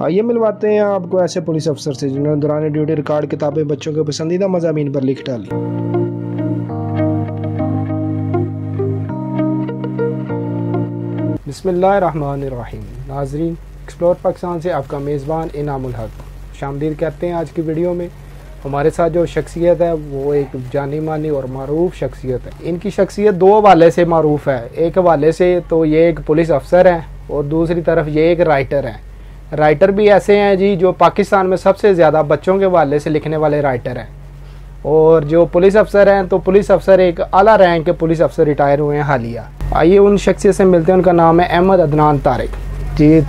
आइए मिलवाते हैं आपको ऐसे पुलिस अफसर से जिन्होंने दौरान ड्यूटी रिकॉर्ड किताबें बच्चों के पसंदीदा मज़ामीन पर लिख डाली। बिस्मिल्लाहिर्रहमानिर्रहीम। नाजरीन, एक्सप्लोर पाकिस्तान से आपका मेज़बान इनामुल हक खुशामदीद कहते हैं। आज की वीडियो में हमारे साथ जो शख्सियत है वो एक जानी मानी और मारूफ शख्सियत है। इनकी शख्सियत दो हवाले से मारूफ है। एक हवाले से तो ये एक पुलिस अफसर हैं और दूसरी तरफ ये एक राइटर हैं। राइटर भी ऐसे हैं जी जो पाकिस्तान में सबसे ज़्यादा बच्चों के हवाले से लिखने वाले राइटर हैं। और जो पुलिस अफसर हैं तो पुलिस अफसर एक आला रैंक के पुलिस अफसर रिटायर हुए हैं हालिया। आइए उन शख्सियत से मिलते हैं। उनका नाम है अहमद अदनान तारिक। जी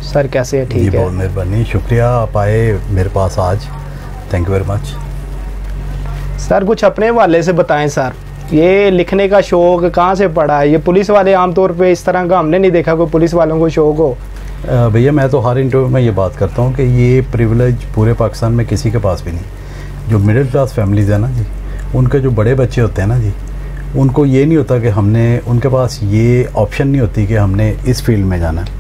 सर, कैसे है? ठीक है, बहुत मेहरबानी, शुक्रिया आप आए मेरे पास आज। Thank you very much. Sir कुछ अपने हवाले से बताएं सर, ये लिखने का शौक कहाँ से पड़ा है? ये पुलिस वाले आमतौर पे इस तरह का हमने नहीं देखा कोई पुलिस वालों को शौक हो। भैया मैं तो हर इंटरव्यू में ये बात करता हूँ कि ये प्रिविलेज पूरे पाकिस्तान में किसी के पास भी नहीं। जो मिडिल क्लास फैमिलीज़ है ना जी, उनके जो बड़े बच्चे होते हैं ना जी, उनको ये नहीं होता कि हमने, उनके पास ये ऑप्शन नहीं होती कि हमने इस फील्ड में जाना है।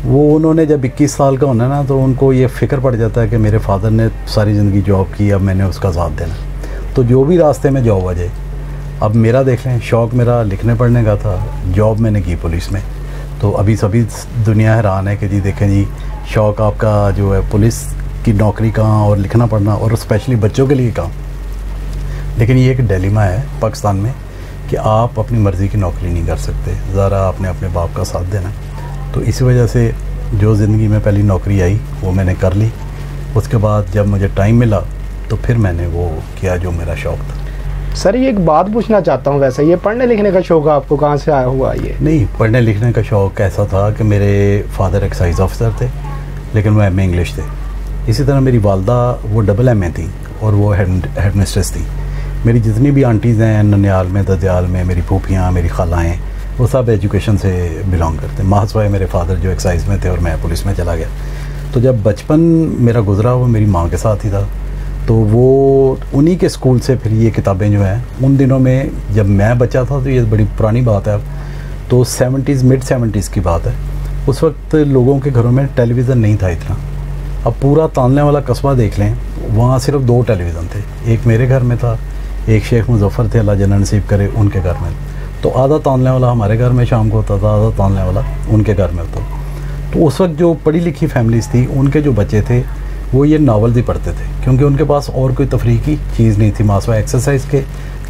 वो उन्होंने जब 21 साल का होना ना तो उनको ये फ़िक्र पड़ जाता है कि मेरे फादर ने सारी ज़िंदगी जॉब की, अब मैंने उसका साथ देना। तो जो भी रास्ते में जॉब आ जाए। अब मेरा देख लें, शौक़ मेरा लिखने पढ़ने का था, जॉब मैंने की पुलिस में। तो अभी सभी दुनिया हैरान है कि जी देखें जी, शौक़ आपका जो है पुलिस की नौकरी कहाँ और लिखना पढ़ना, और स्पेशली बच्चों के लिए कहाँ। लेकिन ये एक डिलेमा है पाकिस्तान में कि आप अपनी मर्ज़ी की नौकरी नहीं कर सकते, ज़रा आपने अपने बाप का साथ देना। तो इसी वजह से जो ज़िंदगी में पहली नौकरी आई वो मैंने कर ली। उसके बाद जब मुझे टाइम मिला तो फिर मैंने वो किया जो मेरा शौक़ था। सर ये एक बात पूछना चाहता हूँ, वैसे ये पढ़ने लिखने का शौक़ आपको कहाँ से आया हुआ? ये नहीं, पढ़ने लिखने का शौक़ ऐसा था कि मेरे फादर एक्साइज ऑफिसर थे, लेकिन वो एम ए इंग्लिश थे। इसी तरह मेरी वालदा वो डबल एम ए थी और वो हेड मिस्ट्रेस थी। मेरी जितनी भी आंटीज़ हैं ननियाल में, ददियाल में, मेरी फूफियाँ, मेरी खालाएँ, वो सब एजुकेशन से बिलोंग करते हैं। महासवाए मेरे फादर जो एक्साइज में थे और मैं पुलिस में चला गया। तो जब बचपन मेरा गुजरा वो मेरी माँ के साथ ही था। तो वो उन्हीं के स्कूल से फिर ये किताबें जो हैं, उन दिनों में जब मैं बच्चा था, तो ये बड़ी पुरानी बात है अब, तो 70s मिड 70s की बात है। उस वक्त लोगों के घरों में टेलीविज़न नहीं था इतना। अब पूरा तानले वाला कस्बा देख लें, वहाँ सिर्फ 2 टेलीविज़न थे। एक मेरे घर में था, एक शेख मुजफ्फर थे, अल्लाह जन्नत नसीब करे, उनके घर में। तो आधा तानले वाला हमारे घर में शाम को होता था, आधा तानले वाला उनके घर में होता। तो उस वक्त जो पढ़ी लिखी फैमिलीज़ थी, उनके जो बच्चे थे वो ये नावल ही पढ़ते थे, क्योंकि उनके पास और कोई तफरीह की चीज़ नहीं थी मासवा एक्सरसाइज के,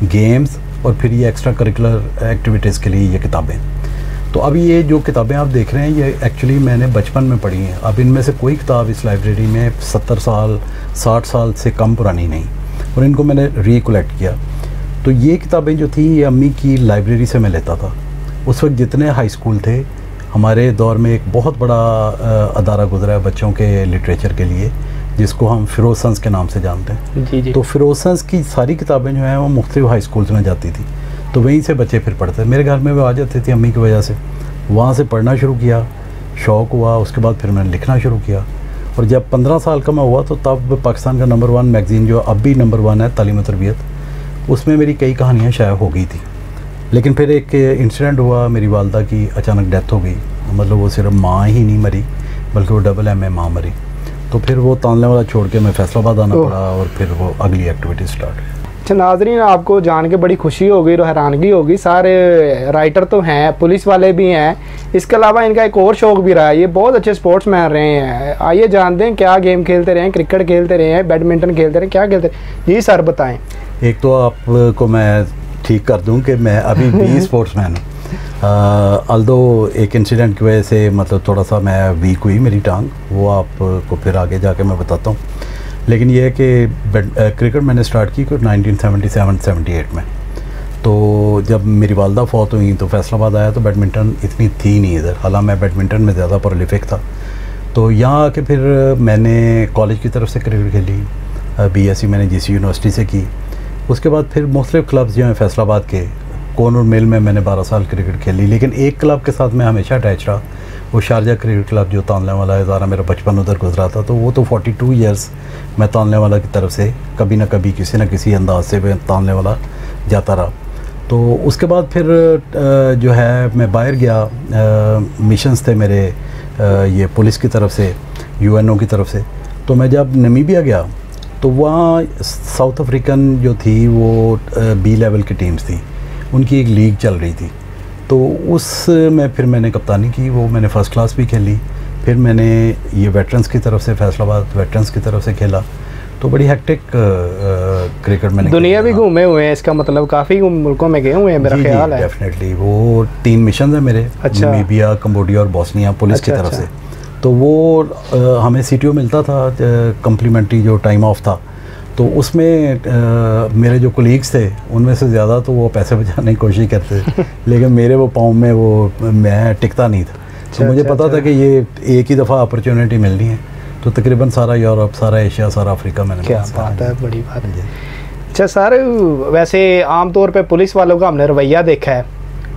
गेम्स और फिर ये एक्स्ट्रा करिकुलर एक्टिविटीज़ के लिए ये किताबें। तो अब ये जो किताबें आप देख रहे हैं ये एक्चुअली मैंने बचपन में पढ़ी हैं। अब इनमें से कोई किताब इस लाइब्रेरी में 70 साल 60 साल से कम पुरानी नहीं, और इनको मैंने रिकलेक्ट किया। तो ये किताबें जो थी ये अम्मी की लाइब्रेरी से मैं लेता था। उस वक्त जितने हाई स्कूल थे हमारे दौर में, एक बहुत बड़ा अदारा गुजरा है बच्चों के लिटरेचर के लिए, जिसको हम फिरोज सन्स के नाम से जानते हैं। जी। तो फिरोज सन्स की सारी किताबें जो हैं वो मुख्तलिफ हाई स्कूल्स में जाती थी, तो वहीं से बच्चे फिर पढ़ते। मेरे घर में वो आ जाती थी अम्मी की वजह से, वहाँ से पढ़ना शुरू किया, शौक़ हुआ। उसके बाद फिर मैंने लिखना शुरू किया, और जब 15 साल का मैं हुआ तो तब पाकिस्तान का नंबर 1 मैगज़ीन जो अब भी नंबर 1 है, तालीम और तरबियत, उसमें मेरी कई कहानियाँ शाया हो गई थी। लेकिन फिर एक इंसिडेंट हुआ, मेरी वालदा की अचानक डेथ हो गई। मतलब वो सिर्फ माँ ही नहीं मरी बल्कि वो डबल एम ए माँ मरी। तो फिर वो तानले वाला छोड़ के मैं फैसलाबाद आना पड़ा, और फिर वो अगली एक्टिविटी स्टार्ट हुई। अच्छा नाजरीन, आपको जान के बड़ी खुशी होगी और हैरानगी होगी, सारे राइटर तो हैं, पुलिस वाले भी हैं, इसके अलावा इनका एक और शौक़ भी रहा है, ये बहुत अच्छे स्पोर्ट्स मैन रहे हैं। आइए जानते हैं क्या गेम खेलते रहे हैं, क्रिकेट खेलते रहे हैं, बैडमिंटन खेलते रहे, क्या खेलते रहे? जी सर बताएं। एक तो आपको मैं ठीक कर दूं कि मैं अभी भी स्पोर्ट्स मैन हूँ। अल्दो एक इंसिडेंट की वजह से मतलब थोड़ा सा मैं वीक हुई मेरी टांग, वो आपको फिर आगे जाके मैं बताता हूँ। लेकिन ये है कि क्रिकेट मैंने स्टार्ट की 1977-78 में। तो जब मेरी वालदा फौत हुई तो फैसलाबाद आया, तो बैडमिंटन इतनी थी नहीं इधर, हालांकि मैं बैडमिंटन में ज़्यादा प्रोलिफिक था। तो यहाँ आके फिर मैंने कॉलेज की तरफ से क्रिकेट खेली, BSc मैंने GC यूनिवर्सिटी से की। उसके बाद फिर मुख्तलिफ क्लब्स जो हैं फैसलाबाद के, कोनूर मिल में मैंने 12 साल क्रिकेट खेली। लेकिन एक क्लब के साथ मैं हमेशा अटैच रहा, वो शारजा क्रिकेट क्लब जो तानले वाला है, ज़रा मेरा बचपन उधर गुजरा था। तो वो तो 42 ईयर्स मैं तानले वाला की तरफ से कभी ना कभी किसी न किसी अंदाज से मैं तानले वाला जाता रहा। तो उसके बाद फिर जो है मैं बाहर गया, मिशंस थे मेरे ये पुलिस की तरफ से। UNO की तरफ से। तो मैं जब नमीबिया गया तो वहाँ साउथ अफ्रीकन जो थी वो B लेवल की टीम्स थी, उनकी एक लीग चल रही थी। तो उसमें फिर मैंने कप्तानी की, वो मैंने फ़र्स्ट क्लास भी खेली। फिर मैंने ये वेटरन्स की तरफ से, फैसलाबाद वेटरन्स की तरफ से खेला। तो बड़ी हेक्टिक क्रिकेट मैंने दुनिया भी घूमे हुए हैं, इसका मतलब काफ़ी मुल्कों में गए हुए हैं मेरा ख्याल है। डेफिनेटली वो 3 मिशन है मेरे, अच्छा। नमीबिया, कंबोडिया और बॉस्निया पुलिस की तरफ से। तो वो हमें CTO मिलता था कम्प्लीमेंट्री जो टाइम ऑफ था, तो उसमें मेरे जो कोलीग्स थे उनमें से ज़्यादा तो वो पैसे बचाने की कोशिश करते थे लेकिन मेरे वो पाँव में वो मैं टिकता नहीं था। तो मुझे पता था कि ये एक ही दफ़ा अपॉर्चुनिटी मिलनी है, तो तकरीबन सारा यूरोप, सारा एशिया, सारा अफ्रीका मैंने। क्या बात है, बड़ी बात है। अच्छा सर, वैसे आम तौर पे पुलिस वालों का हमने रवैया देखा है,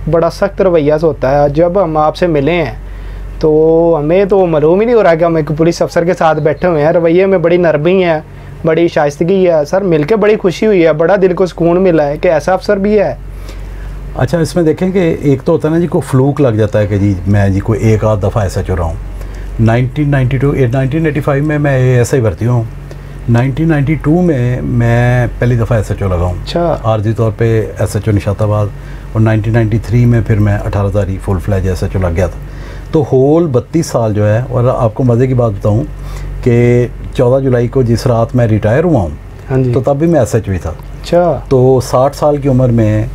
बड़ा सख्त रवैया से होता है। जब हम आपसे मिले हैं तो हमें तो मालूम ही नहीं हो रहा कि हम एक पुलिस अफसर के साथ बैठे हुए हैं। रवैये में बड़ी नरमी है, बड़ी शाइस्तगी है। सर मिलके बड़ी खुशी हुई है, बड़ा दिल को सुकून मिला है कि ऐसा अफसर भी है। अच्छा, इसमें देखें कि एक तो होता है ना जी, को फ्लूक लग जाता है कि जी मैं जी कोई एक आध दफ़ा ऐसा चुरा हूँ। 1985 में मैं ऐसा ही भर्ती हूँ। 1992 में मैं पहली दफ़ा SHO लगा हूँ। अच्छा। आर्जी तौर पे SHO निशाताबाद। और 1993 में फिर मैं 18 फुल फ्लैज SHO लग गया था। तो होल 32 साल जो है, और आपको मज़े की बात बताऊँ कि 14 जुलाई को जिस रात मैं रिटायर हुआ हूँ, हाँ जी, तो तब भी मैं SHO ही था। अच्छा। तो 60 साल की उम्र में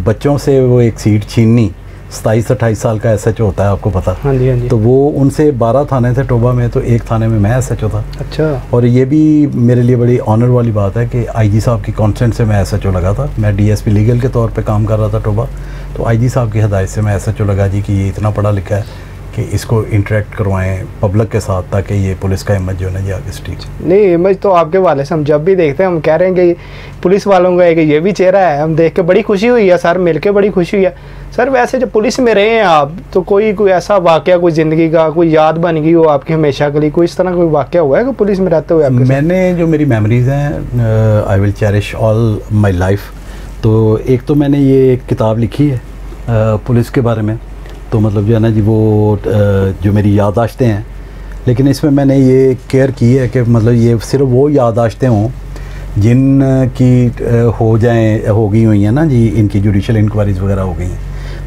बच्चों से वो एक सीट छीननी, 27-28 साल का SHO होता है, आपको पता। हाँ जी, हाँ जी। तो वो उनसे 12 थाने थे टोबा में, तो एक थाने में मैं SHO था। अच्छा। और ये भी मेरे लिए बड़ी ऑनर वाली बात है कि IG साहब की कॉन्सेंट से मैं SHO लगा था। मैं DSP लीगल के तौर पे काम कर रहा था टोबा, तो IG साहब की हिदायत से मैं SHO लगा जी कि ये इतना पढ़ा लिखा है कि इसको इंटरेक्ट करवाएं पब्लिक के साथ, ताकि ये पुलिस का इमेज जो है ना जी आगे स्टीक। नहीं, इमेज तो आपके वाले से हम जब भी देखते हैं हम कह रहे हैं कि पुलिस वालों का एक ये भी चेहरा है। हम देख के बड़ी खुशी हुई है सर, मिल के बड़ी खुशी हुई है। सर वैसे जब पुलिस में रहे हैं आप, तो कोई ऐसा वाक़या, कोई ज़िंदगी का कोई याद बन गई हो आपकी हमेशा के लिए, कोई इस तरह कोई वाक़या हुआ है कि पुलिस में रहते हुए आपके? मैंने जो मेरी मेमोरीज़ हैं, I will cherish all my life. तो एक तो मैंने ये एक किताब लिखी है पुलिस के बारे में, तो मतलब जो है ना जी वो जो मेरी याददाश्तें हैं, लेकिन इसमें मैंने ये केयर की है कि मतलब ये सिर्फ वो याददाश्तें हों जिन की हो गई हुई हैं ना जी, इनकी जुडिशल इंक्वायरीज़ वगैरह हो गई हैं,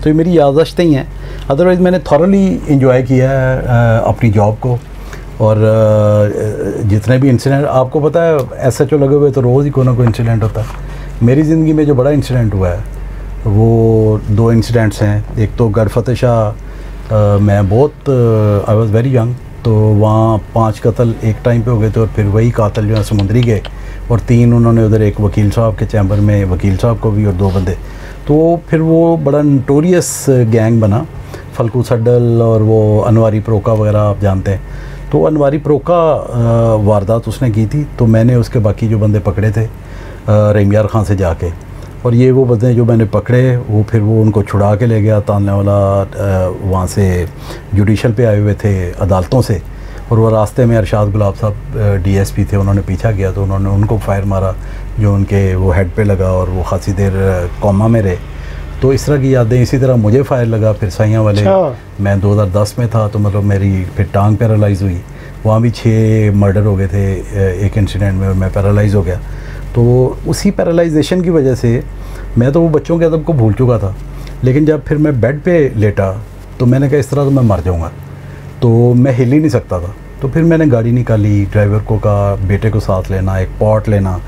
तो ये मेरी याददाश्तें ही हैं। अदरवाइज़ मैंने थॉरली इंजॉय किया है अपनी जॉब को। और जितने भी इंसिडेंट, आपको पता है SHO लगे हुए तो रोज़ ही कोई ना कोई इंसिडेंट होता है। मेरी ज़िंदगी में जो बड़ा इंसिडेंट हुआ है वो 2 इंसिडेंट्स हैं। एक तो गढ़ फतेह शाह, मैं बहुत आई वाज वेरी यंग, तो वहाँ 5 कत्ल एक टाइम पे हो गए थे, और फिर वही कातिल जो है समुंदरी गए, और 3 उन्होंने उधर एक वकील साहब के चैम्बर में, वकील साहब को भी और 2 बंदे। तो फिर वो बड़ा नोटोरियस गैंग बना, फलकू सड्डल और वो अनवारी प्रोका वगैरह आप जानते हैं। तो अनवारी प्रोका वारदात उसने की थी, तो मैंने उसके बाकी जो बंदे पकड़े थे रहीमयार खां से जाके, और ये वो बंदे जो मैंने पकड़े वो फिर वो उनको छुड़ा के ले गया तानने वाला वहाँ से जुडिशल पे आए हुए थे अदालतों से, और वो रास्ते में अरशाद गुलाब साहब DSP थे, उन्होंने पीछा किया तो उन्होंने उनको फायर मारा जो उनके वो हेड पे लगा, और वो खासी देर कोमा में रहे। तो इस तरह की यादें। इसी तरह मुझे फायर लगा फिर साइयाँ वाले, मैं 2010 में था, तो मतलब मेरी फिर टांग पैरालाइज़ हुई। वहाँ भी 6 मर्डर हो गए थे एक इंसिडेंट में, और मैं पैरालाइज़ हो गया। तो उसी पैरालाइजेशन की वजह से मैं तो वो बच्चों के अदब को भूल चुका था, लेकिन जब फिर मैं बेड पे लेटा तो मैंने कहा इस तरह तो मैं मर जाऊंगा, तो मैं हिल ही नहीं सकता था। तो फिर मैंने गाड़ी निकाली, ड्राइवर को कहा बेटे को साथ लेना, एक पॉट लेना,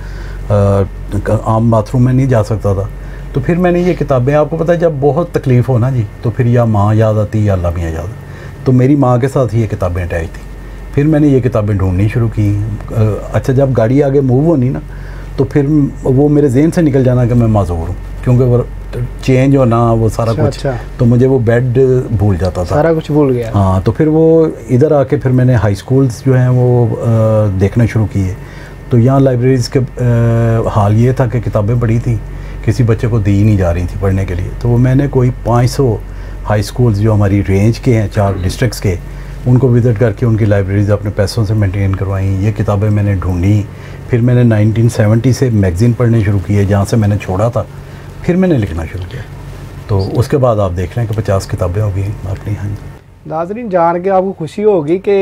आम बाथरूम में नहीं जा सकता था। तो फिर मैंने ये किताबें, आपको पता है जब बहुत तकलीफ़ हो ना जी, तो फिर या माँ याद आती या अल्लाह मियाँ याद। तो मेरी माँ के साथ ही ये किताबें अटैच थी। फिर मैंने ये किताबें ढूंढनी शुरू की। अच्छा, जब गाड़ी आगे मूव होनी ना, तो फिर वो मेरे जहन से निकल जाना कि मैं माजूर हूँ, क्योंकि वो चेंज होना वो सारा कुछ। तो मुझे वो बेड भूल जाता था, सारा कुछ भूल गया। हाँ, तो फिर वो इधर आके फिर मैंने हाई स्कूल्स जो हैं वो देखने शुरू किए। तो यहाँ लाइब्रेरीज़ के हाल ये था कि किताबें पढ़ी थी, किसी बच्चे को दी नहीं जा रही थी पढ़ने के लिए। तो मैंने कोई 500 हाई स्कूल्स जो हमारी रेंज के हैं 4 डिस्ट्रिक्ट्स के, उनको विज़िट करके उनकी लाइब्रेरीज़ अपने पैसों से मेंटेन करवाई। ये किताबें मैंने ढूंढी। फिर मैंने 1970 से मैगज़ीन पढ़ने शुरू किए, जहाँ से मैंने छोड़ा था। फिर मैंने लिखना शुरू किया। तो उसके बाद आप देख रहे हैं कि 50 किताबें हो गई अपनी। हाँ, नाज़रीन, जान के आपको खुशी होगी कि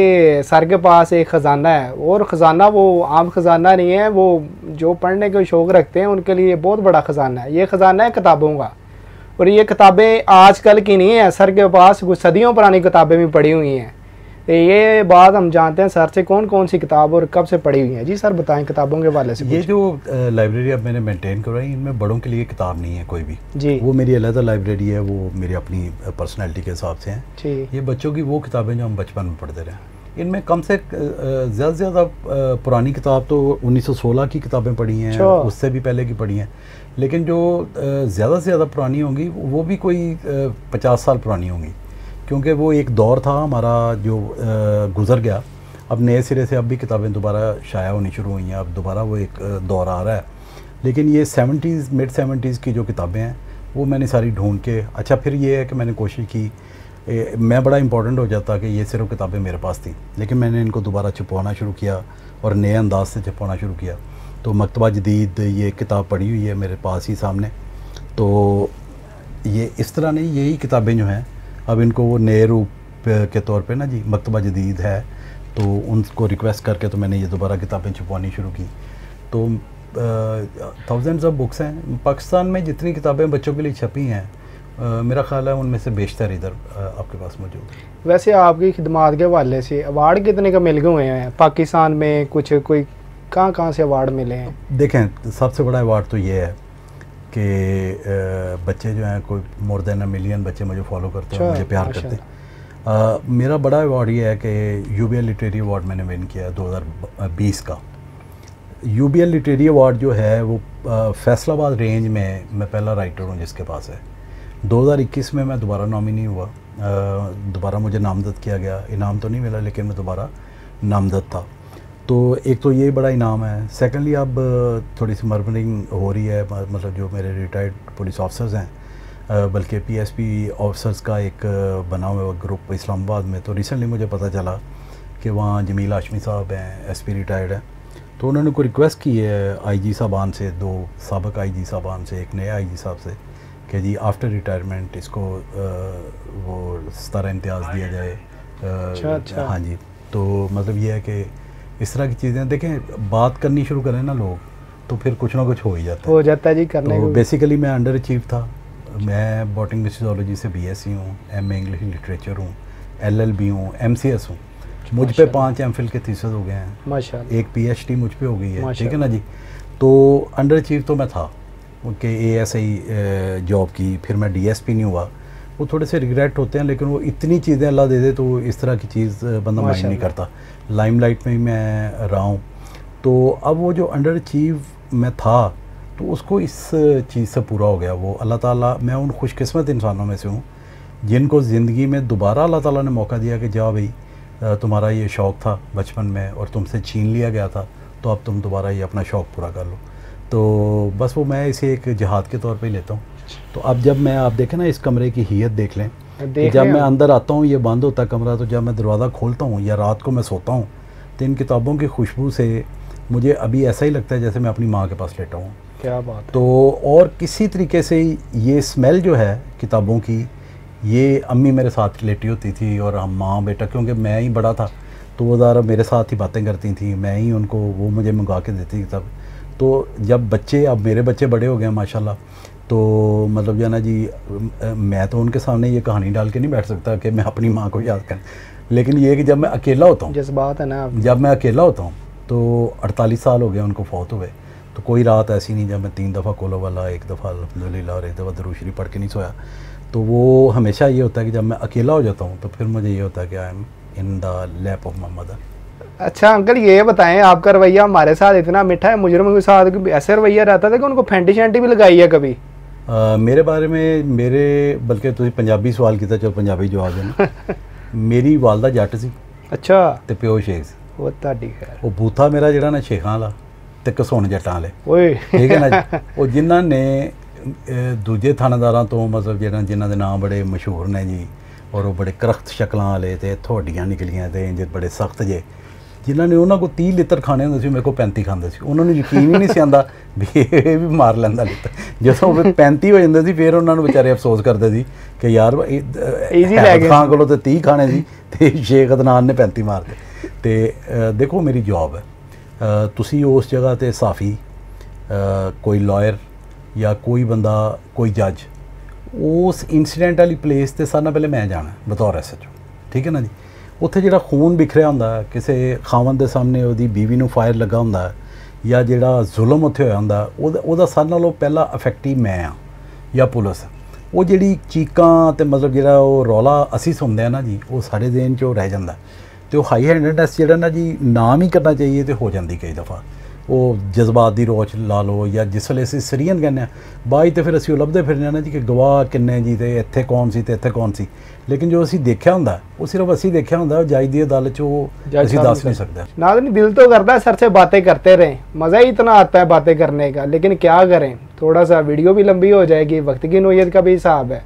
सर के पास एक ख़जाना है, और ख़जाना वो आम ख़जाना नहीं है, वो जो पढ़ने के शौक़ रखते हैं उनके लिए बहुत बड़ा ख़जाना है। ये ख़जाना है किताबों का, और ये किताबें आजकल की नहीं है, सर के पास कुछ सदियों पुरानी किताबें भी पड़ी हुई हैं। तो ये बात हम जानते हैं सर से कौन कौन सी किताब और कब से पढ़ी हुई हैं। जी सर बताएं किताबों के हवाले से। ये जो लाइब्रेरी अब मैंने मेंटेन करवाई, इनमें बड़ों के लिए किताब नहीं है कोई भी जी। वो मेरी अलग लाइब्रेरी है, वो मेरी अपनी पर्सनैलिटी के हिसाब से हैं जी। ये बच्चों की वो किताबें जो हम बचपन में पढ़ते रहे। इनमें कम से ज़्यादा से ज़्यादा पुरानी किताब तो 1916 की किताबें पढ़ी हैं, उससे भी पहले की पढ़ी हैं, लेकिन जो ज़्यादा से ज़्यादा पुरानी होंगी वो भी कोई 50 साल पुरानी होंगी, क्योंकि वो एक दौर था हमारा जो गुज़र गया। अब नए सिरे से अब भी किताबें दोबारा शाया होनी शुरू हुई हैं, अब दोबारा वो एक दौर आ रहा है। लेकिन ये 70s मिड 70s की जो किताबें हैं वो मैंने सारी ढूंढ के, अच्छा फिर ये है कि मैंने कोशिश की, मैं बड़ा इंपॉर्टेंट हो जाता कि ये सिर्फ किताबें मेरे पास थी, लेकिन मैंने इनको दोबारा छुपवाना शुरू किया और नए अंदाज से छुपवाना शुरू किया। तो मकतबा जदीद ये किताब पढ़ी हुई है मेरे पास ही सामने। तो ये इस तरह नहीं, यही किताबें जो हैं अब इनको वो नए रूप के तौर पे ना जी मकतबा जदीद है, तो उनको रिक्वेस्ट करके तो मैंने ये दोबारा किताबें छुपवानी शुरू की। तो थाउजेंड्स ऑफ बुक्स हैं पाकिस्तान में, जितनी किताबें बच्चों के लिए छपी हैं मेरा ख़्याल है उनमें से बेशतर इधर आपके पास मौजूद है। वैसे आपकी खिदमात के हवाले से अवार्ड कितने का मिल गए हुए हैं पाकिस्तान में, कुछ कोई कहाँ से अवार्ड मिले हैं? देखें, सबसे बड़ा अवार्ड तो ये है कि बच्चे जो हैं कोई मोर देन 1 मिलियन बच्चे मुझे फॉलो करते हैं, मुझे प्यार करते हैं। मेरा बड़ा अवार्ड ये है कि यूबीएल लिटरेरी अवार्ड मैंने विन किया है 2020 का। यूबीएल लिटरेरी अवार्ड जो है वो फैसलाबाद रेंज में मैं पहला राइटर हूँ जिसके पास है। 2021 में मैं दोबारा नॉमिनी हुआ, दोबारा मुझे नामजद किया गया, इनाम तो नहीं मिला लेकिन मैं दोबारा नामजद था। तो एक तो ये बड़ा इनाम है। सेकेंडली अब थोड़ी सी मर्मरिंग हो रही है, मतलब जो मेरे रिटायर्ड पुलिस ऑफिसर्स हैं, बल्कि पीएसपी ऑफिसर्स का एक बना हुआ ग्रुप इस्लामाबाद में, तो रिसेंटली मुझे पता चला कि वहाँ जमील हाशमी साहब हैं, एसपी रिटायर्ड हैं, तो उन्होंने कोई रिक्वेस्ट की है आईजी साहबान से, 2 साबिक आईजी साहबान से, एक नए आईजी साहब से, कि जी आफ्टर रिटायरमेंट इसको वो 17 इम्तियाज़ दिया जाए। अच्छा। हाँ जी, तो मतलब ये है कि इस तरह की चीज़ें देखें, बात करनी शुरू करें ना लोग तो फिर कुछ ना कुछ हो ही जाता है जी करने तो बेसिकली मैं अंडर अचीव था। मैं बॉटनी मिसिजोलॉजी से बीएससी हूँ, एमए इंग्लिश लिटरेचर हूँ, एलएलबी हूँ, एमसीएस हूँ। मुझ पे 5 एमफिल के थीसिस हो गए हैं माशाल्लाह, एक पीएचडी मुझ पे हो गई है, ठीक है ना जी। तो अंडर अचीव तो मैं था कि एएसआई जॉब की, फिर मैं डीएसपी नहीं हुआ। वो थोड़े से रिग्रेट होते हैं, लेकिन वो इतनी चीज़ें अल्लाह दे दे तो इस तरह की चीज़ बंदा माइंड नहीं करता। लाइमलाइट में ही मैं रहा हूँ, तो अब वो जो अंडर अचीव मैं था तो उसको इस चीज़ से पूरा हो गया वो अल्लाह ताला। मैं उन खुशकिस्मत इंसानों में से हूँ जिनको ज़िंदगी में दोबारा अल्लाह ताला ने मौका दिया कि जाओ भाई, तुम्हारा ये शौक़ था बचपन में और तुमसे छीन लिया गया था, तो अब तुम दोबारा ये अपना शौक़ पूरा कर लो। तो बस वो मैं इसे एक जिहाद के तौर पे लेता हूँ। तो अब जब मैं, आप देखें ना इस कमरे की हियत देख लें, जब मैं अंदर आता हूँ ये बंद होता है कमरा, तो जब मैं दरवाज़ा खोलता हूँ या रात को मैं सोता हूँ तो इन किताबों की खुशबू से मुझे अभी ऐसा ही लगता है जैसे मैं अपनी माँ के पास लेटा हूँ। क्या बात है। तो और किसी तरीके से ये स्मेल जो है किताबों की, ये अम्मी मेरे साथ लेटी होती थी और हम माँ बेटा, क्योंकि मैं ही बड़ा था तो वो ज़रा मेरे साथ ही बातें करती थी, मैं ही उनको, वो मुझे मंगा के देती थी तब। तो जब बच्चे, अब मेरे बच्चे बड़े हो गए माशाल्लाह, तो मतलब जो ना जी, मैं तो उनके सामने ये कहानी डाल के नहीं बैठ सकता कि मैं अपनी माँ को याद कर, लेकिन ये कि जब मैं अकेला होता हूँ, जज्बात है ना, जब मैं अकेला होता हूँ तो 48 साल हो गए उनको फौत हुए, तो कोई रात ऐसी नहीं जब मैं 3 दफ़ा कोलो वाला, 1 दफ़ा अल्हम्दुलिल्लाह और 1 दफ़ा दरूद शरीफ पढ़ के नहीं सोया। तो वो हमेशा ये होता है कि जब मैं अकेला हो जाता हूँ तो फिर मुझे ये होता है कि I am in the lap of my mother. अच्छा अंकल, ये बताएं आपका रवैया हमारे साथ इतना मीठा है, मुजरिम के साथ ऐसे रवैया रहता था कि उनको फेंटी शेंटी भी लगाई है कभी? मेरे बारे में, मेरे बल्कि तुम पंजाबी सवाल किया, चलो पंजाबी जवाब देना। मेरी वालदा जट सी, अच्छा, ते प्यो शेख सी। वो ताड़ी खैर, वो बूथा मेरा जिहड़ा ना शेखां वाला ते घसोण जट्टां वाले, ओए ठीक है ना जी। वो जिन्हां ने दूजे थानेदारां तो मतलब जिन्हां दे नाम बड़े मशहूर ने जी, और वो बड़े करख्त शक्लां वाले ते इत्थों हड्डियां निकलियां ते इंज बड़े सख्त जे, ਜਿਨ੍ਹਾਂ ਨੇ ਉਹਨਾਂ ਕੋਲ 30 ਲਿੱਤਰ ਖਾਣੇ ਹੁੰਦੇ ਸੀ, ਮੇਰੇ ਕੋਲ 35 ਖਾਂਦੇ ਸੀ। ਉਹਨਾਂ ਨੂੰ ਯਕੀਨ ਹੀ ਨਹੀਂ ਸੀ ਆਉਂਦਾ ਵੀ ਇਹ ਵੀ ਮਾਰ ਲੈਂਦਾ ਲਿੱਤਰ। ਜਦੋਂ 35 ਹੋ ਜਾਂਦੇ ਸੀ ਫਿਰ ਉਹਨਾਂ ਨੂੰ ਵਿਚਾਰੇ ਅਫਸੋਸ ਕਰਦੇ ਸੀ ਕਿ ਯਾਰ ਖਾਂ ਕੋਲੋਂ ਤਾਂ 30 ਖਾਣੇ ਸੀ ਤੇ ਸ਼ੇਖ ਅਦਨਾਨ ਨੇ 35 ਮਾਰਦੇ। ਤੇ ਦੇਖੋ ਮੇਰੀ ਜੌਬ ਹੈ, ਤੁਸੀਂ ਉਸ ਜਗ੍ਹਾ ਤੇ ਸਾਫੀ ਕੋਈ ਲਾਇਰ ਜਾਂ ਕੋਈ ਬੰਦਾ ਕੋਈ ਜੱਜ ਉਸ ਇਨਸੀਡੈਂਟ ਵਾਲੀ ਪਲੇਸ ਤੇ ਸਾਰਿਆਂ ਨਾਲ ਪਹਿਲੇ ਮੈਂ ਜਾਣਾ ਬਤੌਰ SHO, ਠੀਕ ਹੈ ਨਾ ਜੀ। ਉੱਥੇ ਜਿਹੜਾ ਖੂਨ ਬਿਖਰਿਆ ਹੁੰਦਾ, ਕਿਸੇ ਖਾਵਨ ਦੇ ਸਾਹਮਣੇ ਉਹਦੀ ਬੀਵੀ ਨੂੰ ਫਾਇਰ ਲੱਗਾ ਹੁੰਦਾ ਜਾਂ ਜਿਹੜਾ ਜ਼ੁਲਮ ਉੱਥੇ ਹੋਇਆ ਹੁੰਦਾ, ਉਹਦਾ ਸਾਰਿਆਂ ਨਾਲੋਂ ਪਹਿਲਾ ਅਫੈਕਟੀ ਮੈਂ ਆ ਜਾਂ ਪੁਲਿਸ। ਉਹ ਜਿਹੜੀ ਚੀਕਾਂ ਤੇ ਮਤਲਬ ਜਿਹੜਾ ਉਹ ਰੌਲਾ ਅਸੀਂ ਸੁਣਦੇ ਆ ਨਾ ਜੀ, ਉਹ ਸਾਡੇ ਦੇਨ 'ਚ ਉਹ ਰਹਿ ਜਾਂਦਾ। ਤੇ ਉਹ ਹਾਈ ਹੈਂਡਡਨੈਸ ਜਿਹੜਾ ਨਾ ਜੀ ਨਾਮ ਹੀ ਕਰਨਾ ਚਾਹੀਏ ਤੇ ਹੋ ਜਾਂਦੀ ਕਈ ਦਫਾ। ਉਹ ਜਜ਼ਬਾਤ ਦੀ ਰੋਚ ਲਾ ਲਓ ਜਾਂ ਜਿਸ ਵੇਲੇ ਅਸੀਂ ਸਰੀਅਨ ਕਹਿੰਦੇ ਹਾਂ ਬਾਅਦ ਤੇ ਫਿਰ ਅਸੀਂ ਉਹ ਲੱਭਦੇ ਫਿਰਦੇ ਹਾਂ ਨਾ ਜੀ ਕਿ ਗਵਾਹ ਕਿੰਨੇ ਜੀ ਤੇ ਇੱਥੇ ਕੌਣ ਸੀ ਤੇ ਇੱਥੇ ਕੌਣ ਸੀ। ਲੇਕਿਨ ਜੋ ਅਸੀਂ ਦੇਖਿਆ ਹੁੰਦਾ ਉਹ ਸਿਰਫ ਅਸੀਂ ਦੇਖਿਆ ਹੁੰਦਾ, ਉਹ ਜੱਜ ਦੀ ਅਦਾਲਤ 'ਚ ਉਹ ਅਸੀਂ ਦੱਸ नहीं सकते। नाज़रीन दिल तो करता है सर से बातें करते रहें, मज़ा ही इतना आता है बातें करने का, लेकिन क्या करें, थोड़ा सा वीडियो भी लंबी हो जाएगी, वक्त की नोयत का भी हिसाब है।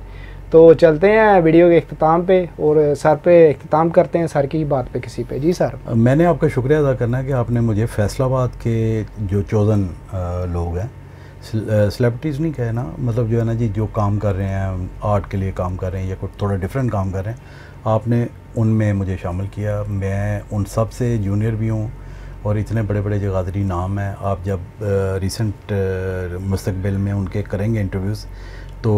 तो चलते हैं वीडियो के इख्तिताम पे और सर पे इख्तिताम करते हैं सर की बात पे किसी पे। जी सर, मैंने आपका शुक्रिया अदा करना है कि आपने मुझे फैसलाबाद के जो चोज़न लोग हैं, सेलिब्रिटीज़ नहीं कहे ना, मतलब जो है ना जी जो काम कर रहे हैं, आर्ट के लिए काम कर रहे हैं या कुछ थोड़ा डिफरेंट काम कर रहे हैं, आपने उनमें मुझे शामिल किया। मैं उन सब से जूनियर भी हूँ और इतने बड़े बड़े जगाधरी नाम हैं। आप जब रिसेंट मुस्तकबिल में उनके करेंगे इंटरव्यूज़, तो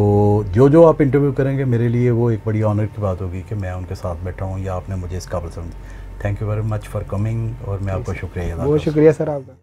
जो आप इंटरव्यू करेंगे मेरे लिए वो एक बड़ी ऑनर की बात होगी कि मैं उनके साथ बैठा हूँ या आपने मुझे इस काबिल समझा। Thank you very much for coming और मैं आपका शुक्रिया अदा करता हूँ। बहुत शुक्रिया सर आपका।